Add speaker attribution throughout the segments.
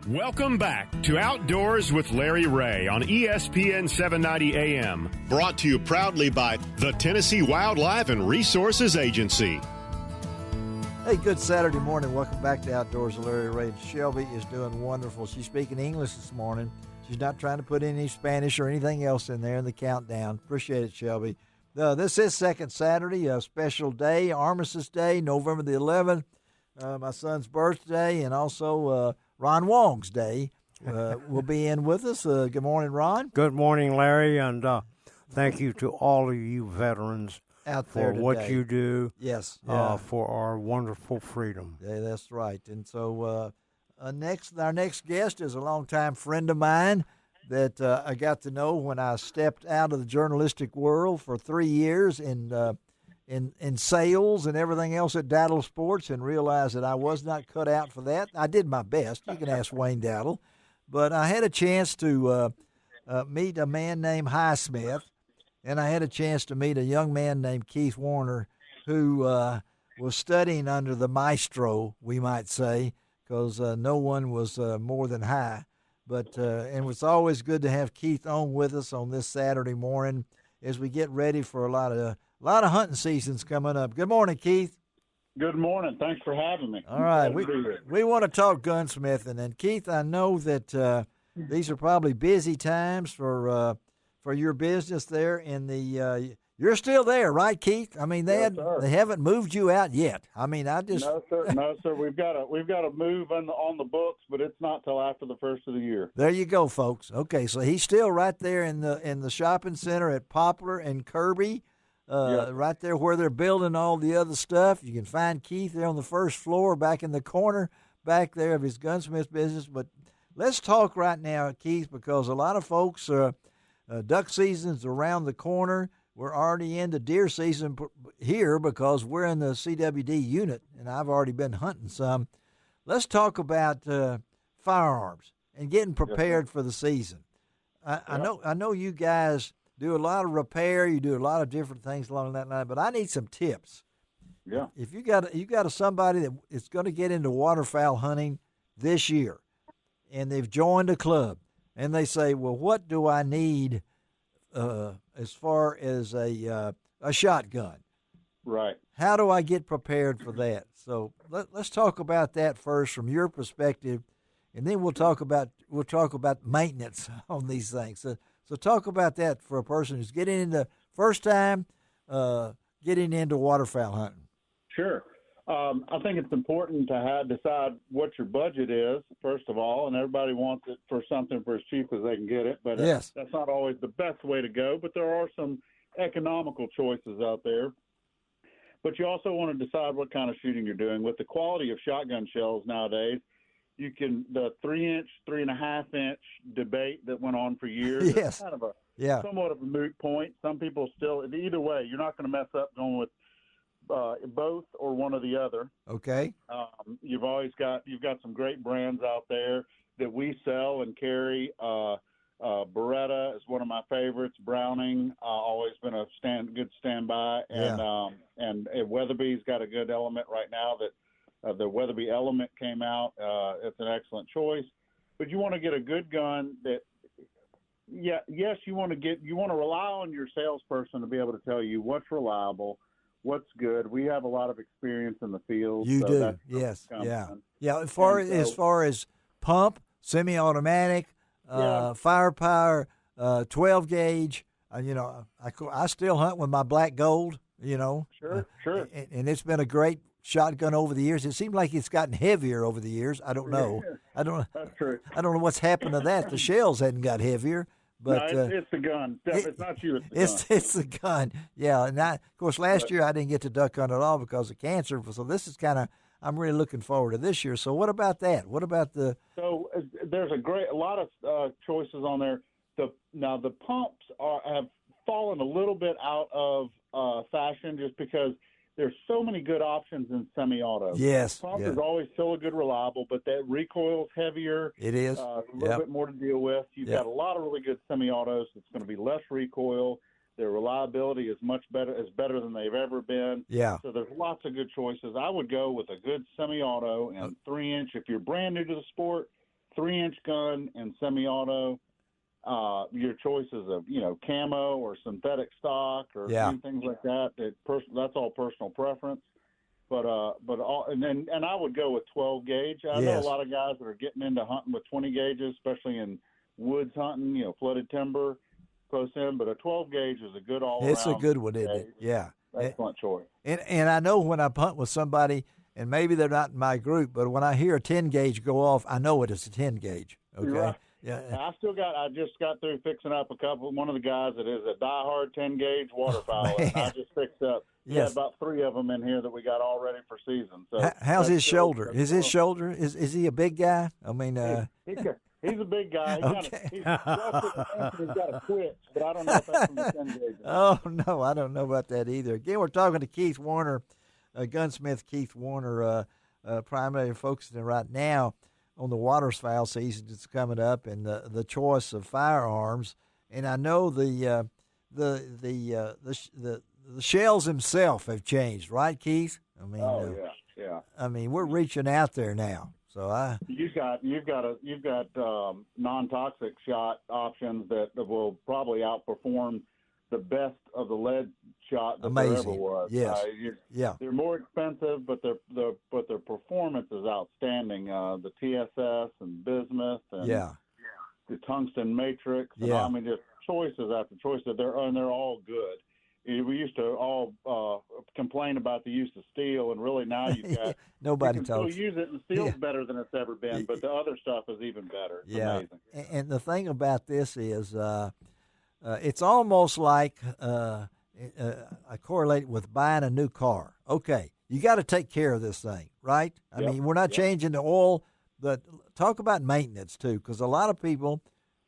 Speaker 1: Welcome back to Outdoors with Larry Ray on ESPN 790 AM. Brought to you proudly by the Tennessee Wildlife and Resources Agency.
Speaker 2: Hey, good Saturday morning. Welcome back to Outdoors with Larry Ray. Shelby is doing wonderful. She's speaking English this morning. She's not trying to put any Spanish or anything else in there in the countdown. Appreciate it, Shelby. This is second Saturday, a special day, Armistice Day, November the 11th, my son's birthday, and also Ron Wong's day will be in with us. Good morning, Ron.
Speaker 3: Good morning, Larry, and thank you to all of you veterans
Speaker 2: out
Speaker 3: for
Speaker 2: there today.
Speaker 3: what you do.
Speaker 2: Yes,
Speaker 3: for our wonderful freedom.
Speaker 2: Yeah, that's right. And so our next guest is a longtime friend of mine that I got to know when I stepped out of the journalistic world for 3 years in sales and everything else at Daddle Sports, and realized that I was not cut out for that. I did my best. You can ask Wayne Daddle. But I had a chance to meet a man named Highsmith, and I had a chance to meet a young man named Keith Warner who was studying under the maestro, we might say, because no one was more than high. But and it's always good to have Keith on with us on this Saturday morning as we get ready for a lot of hunting seasons coming up. Good morning, Keith.
Speaker 4: Good morning. Thanks for having me.
Speaker 2: All right, we want to talk gunsmithing, and Keith, I know that these are probably busy times for your business there in the. You're still there, right, Keith? I mean, they haven't moved you out yet. I mean,
Speaker 4: no, sir. We've got to move on the books, but it's not till after the first of the year.
Speaker 2: There you go, folks. Okay, so he's still right there in the shopping center at Poplar and Kirby, right there where they're building all the other stuff. You can find Keith there on the first floor, back in the corner, back there of his gunsmith business. But let's talk right now, Keith, because a lot of folks duck season's around the corner. We're already into deer season here because we're in the CWD unit, and I've already been hunting some. Let's talk about firearms and getting prepared for the season. I know you guys do a lot of repair. You do a lot of different things along that line, but I need some tips.
Speaker 4: Yeah.
Speaker 2: If you got somebody that is going to get into waterfowl hunting this year, and they've joined a club, and they say, well, what do I need as far as a shotgun?
Speaker 4: Right.
Speaker 2: How do I get prepared for that? So let's talk about that first from your perspective, and then we'll talk about maintenance on these things. So talk about that for a person who's getting into first time getting into waterfowl hunting.
Speaker 4: Sure. I think it's important to decide what your budget is, first of all, and everybody wants it for something for as cheap as they can get it, but
Speaker 2: yes,
Speaker 4: that's not always the best way to go, but there are some economical choices out there. But you also want to decide what kind of shooting you're doing. With the quality of shotgun shells nowadays, the 3-inch, 3.5-inch debate that went on for years,
Speaker 2: yes,
Speaker 4: is kind of somewhat of a moot point. Some people still, either way, you're not going to mess up going with both or one or the other.
Speaker 2: Okay.
Speaker 4: You've got some great brands out there that we sell and carry. Beretta is one of my favorites. Browning, always been a good standby, and Weatherby's got a good element right now. That the Weatherby Element came out. It's an excellent choice, but you want to get a good gun that. Yes, you want to rely on your salesperson to be able to tell you what's reliable, what's good. We have a lot of experience in the field.
Speaker 2: You do, yes, yeah. As far as pump, semi-automatic, firepower, 12 gauge. I still hunt with my Black Gold.
Speaker 4: Sure.
Speaker 2: And it's been a great shotgun over the years. It seems like it's gotten heavier over the years. I don't know.
Speaker 4: That's true.
Speaker 2: I don't know what's happened to that. The shells hadn't got heavier. But
Speaker 4: no, it's the gun. It's not you.
Speaker 2: It's the gun. Yeah, and of course, last year I didn't get to duck hunt at all because of cancer. So this is I'm really looking forward to this year. So what about that? What about the?
Speaker 4: So there's a lot of choices on there. The pumps have fallen a little bit out of fashion just because there's so many good options in semi-auto.
Speaker 2: Yes.
Speaker 4: Pump is always still a good reliable, but that recoil's heavier.
Speaker 2: It is.
Speaker 4: A little bit more to deal with. You've got a lot of really good semi-autos. It's going to be less recoil. Their reliability is better than they've ever been.
Speaker 2: Yeah.
Speaker 4: So there's lots of good choices. I would go with a good semi-auto and 3-inch. If you're brand new to the sport, 3-inch gun and semi-auto. Your choices of camo or synthetic stock or things like that. That's all personal preference. But and I would go with 12 gauge. I know a lot of guys that are getting into hunting with 20 gauges, especially in woods hunting, flooded timber, close in. But a 12 gauge is a good all around.
Speaker 2: It's a good one, isn't it? Yeah,
Speaker 4: excellent choice.
Speaker 2: And I know when I hunt with somebody, and maybe they're not in my group, but when I hear a 10 gauge go off, I know it is a 10 gauge. Okay.
Speaker 4: Right.
Speaker 2: Yeah.
Speaker 4: I just got through fixing up one of the guys that is a diehard 10 gauge waterfowl. And I just fixed up. We had about 3 of them in here that we got all ready for season. So
Speaker 2: how's his shoulder? Is his shoulder? Is he a big guy? I mean,
Speaker 4: he's a big guy. He's got a twitch, but I don't know if that's from the 10 gauge.
Speaker 2: Oh no, I don't know about that either. Again, we're talking to Keith Warner, gunsmith Keith Warner, primarily focusing right now on the waterfowl season that's coming up and the choice of firearms. And I know the shells themselves have changed, right, Keith? I mean,
Speaker 4: yeah.
Speaker 2: I mean, we're reaching out there now. So
Speaker 4: you've got non-toxic shot options that will probably outperform the best of the lead shot that there ever was.
Speaker 2: Yes.
Speaker 4: They're more expensive, but their performance is outstanding. The TSS and bismuth and the tungsten matrix. And I mean, just choices after choices. They're all good. We used to all complain about the use of steel, and really now you've got
Speaker 2: nobody
Speaker 4: you can
Speaker 2: talks.
Speaker 4: still use it, and steel's better than it's ever been. But the other stuff is even better. It's amazing.
Speaker 2: And the thing about this is, it's almost like I correlate with buying a new car. Okay, you got to take care of this thing, right? I mean, we're not changing the oil. But talk about maintenance too, because a lot of people,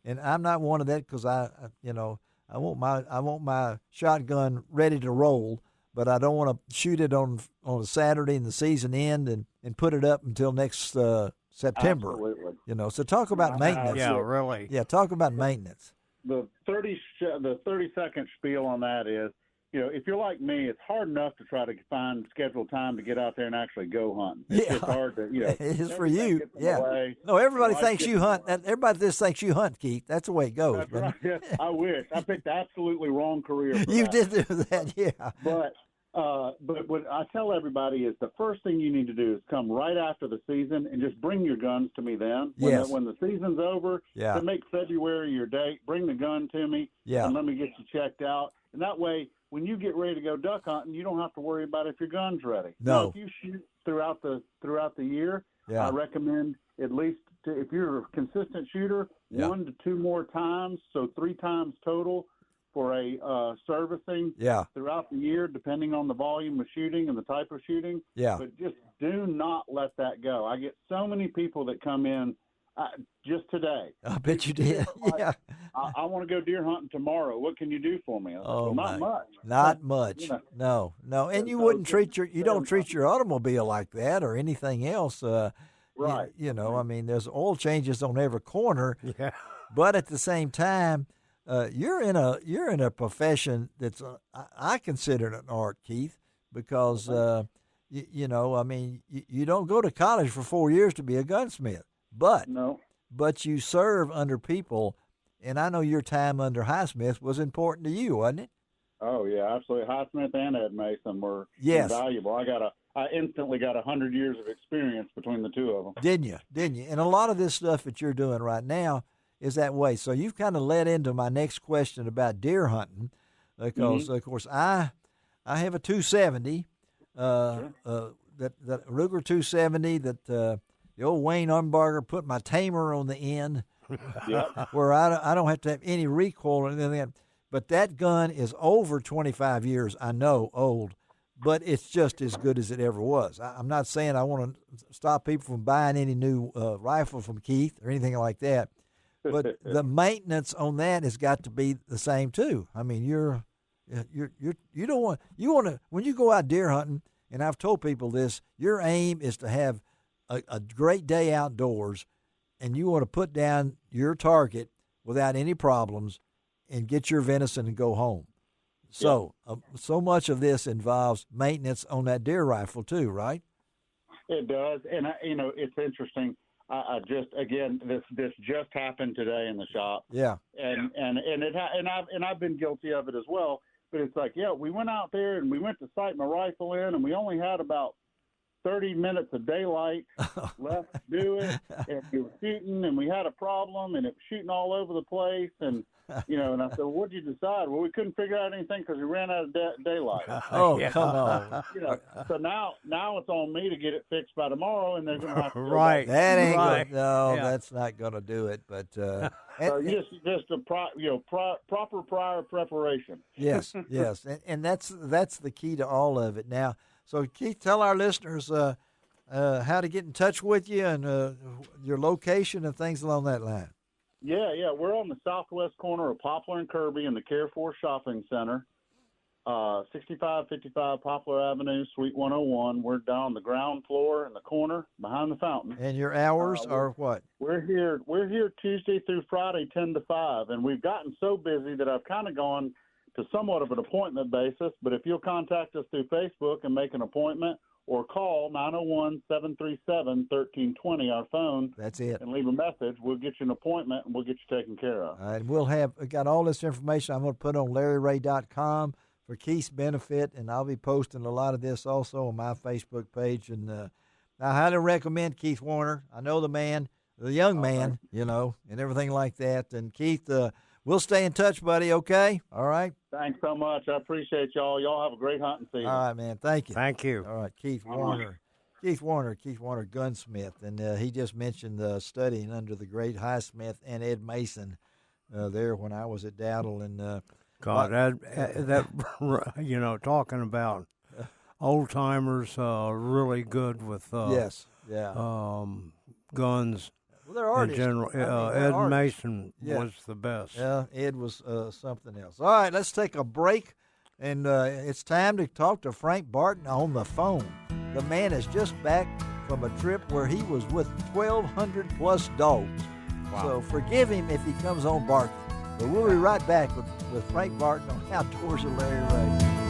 Speaker 2: and I'm not one of that, because I want my shotgun ready to roll, but I don't want to shoot it on a Saturday in the season end and put it up until next September.
Speaker 4: Absolutely.
Speaker 2: So talk about maintenance.
Speaker 3: Yeah, really.
Speaker 2: Yeah, talk about maintenance.
Speaker 4: The 30-second spiel on that is, if you're like me, it's hard enough to try to find scheduled time to get out there and actually go hunting. It's just hard to,
Speaker 2: it is for you. Yeah. No, everybody thinks you hunt. Everybody just thinks you hunt, Keith. That's the way it goes.
Speaker 4: That's right. Yeah, I wish. I picked the absolutely wrong career for
Speaker 2: you
Speaker 4: that.
Speaker 2: did do that, yeah.
Speaker 4: But what I tell everybody is the first thing you need to do is come right after the season and just bring your guns to me then. When the season's over, to make February your date, bring the gun to me and let me get you checked out. And that way, when you get ready to go duck hunting, you don't have to worry about if your gun's ready.
Speaker 2: No.
Speaker 4: Now, if you shoot throughout the year, I recommend at least if you're a consistent shooter, 1 to 2 more times, so 3 times total for a servicing throughout the year, depending on the volume of shooting and the type of shooting.
Speaker 2: Yeah.
Speaker 4: But just do not let that go. I get so many people that come in just today.
Speaker 2: I bet you did. Yeah.
Speaker 4: I want to go deer hunting tomorrow. What can you do for me? Not much.
Speaker 2: Not much. No. And you wouldn't don't treat your automobile like that or anything else.
Speaker 4: Right.
Speaker 2: I mean, there's oil changes on every corner.
Speaker 3: Yeah.
Speaker 2: But at the same time, you're in a profession that's I consider it an art, Keith, because you don't go to college for 4 years to be a gunsmith, but you serve under people, and I know your time under Highsmith was important to you, wasn't it?
Speaker 4: Oh yeah, absolutely. Highsmith and Ed Mason were invaluable. I instantly got 100 years of experience between the two of them.
Speaker 2: Didn't you? And a lot of this stuff that you're doing right now is that way. So you've kind of led into my next question about deer hunting, because of course I have a 270, that Ruger 270 that the old Wayne Umbarger put my tamer on the end, where I don't have to have any recoil or anything. But that gun is over 25 years, I know, old, but it's just as good as it ever was. I'm not saying I want to stop people from buying any new rifle from Keith or anything like that. But the maintenance on that has got to be the same too. I mean, you want to when you go out deer hunting, and I've told people this, your aim is to have a great day outdoors, and you want to put down your target without any problems and get your venison and go home. So so much of this involves maintenance on that deer rifle too, right?
Speaker 4: It does, and it's interesting. I just again this just happened today in the shop.
Speaker 2: Yeah.
Speaker 4: And I've been guilty of it as well. But it's like, yeah, we went out there and we went to sight my rifle in, and we only had about 30 minutes of daylight left to do it, and we were shooting, and we had a problem, and it was shooting all over the place, and and I said, well, what did you decide? Well, we couldn't figure out anything because we ran out of daylight.
Speaker 2: Oh, yeah. Come on.
Speaker 4: So now it's on me to get it fixed by tomorrow, and they're going to have to go
Speaker 3: Right.
Speaker 4: back.
Speaker 2: That ain't
Speaker 3: Right.
Speaker 2: gonna, no,
Speaker 3: Yeah.
Speaker 2: that's not going to do it. But
Speaker 4: So just a proper prior preparation.
Speaker 2: yes, and that's the key to all of it. Now, so Keith, tell our listeners how to get in touch with you and your location and things along that line.
Speaker 4: Yeah, we're on the southwest corner of Poplar and Kirby in the Carrefour Shopping Center, 6555 Poplar Avenue, Suite 101. We're down on the ground floor in the corner behind the fountain.
Speaker 2: And your hours are what?
Speaker 4: We're here Tuesday through Friday, 10 to 5, and we've gotten so busy that I've kind of gone to somewhat of an appointment basis. But if you'll contact us through Facebook and make an appointment, or call 901-737-1320, our phone.
Speaker 2: That's it.
Speaker 4: And leave a message. We'll get you an appointment, and we'll get you taken care of.
Speaker 2: All right, we'll got all this information I'm going to put on LarryRay.com for Keith's benefit, and I'll be posting a lot of this also on my Facebook page. And I highly recommend Keith Warner. I know the man, the young man, and everything like that. And Keith, we'll stay in touch, buddy, okay? All right?
Speaker 4: Thanks so much. I appreciate y'all. Y'all have a great hunting season.
Speaker 2: All right, man. Thank you.
Speaker 3: Thank you.
Speaker 2: All right, Keith Warner. Keith Warner, gunsmith. And he just mentioned studying under the great Highsmith and Ed Mason there when I was at Dowdle. And
Speaker 3: God, that talking about old timers, really good with
Speaker 2: yes, yeah,
Speaker 3: guns.
Speaker 2: Well, they're artists.
Speaker 3: In general, Ed Mason was the best.
Speaker 2: Yeah, Ed was something else. All right, let's take a break, and it's time to talk to Frank Barton on the phone. The man is just back from a trip where he was with 1,200 plus dogs. Wow. So forgive him if he comes on barking. But we'll be right back with Frank Barton on Outdoors with Larry Ray.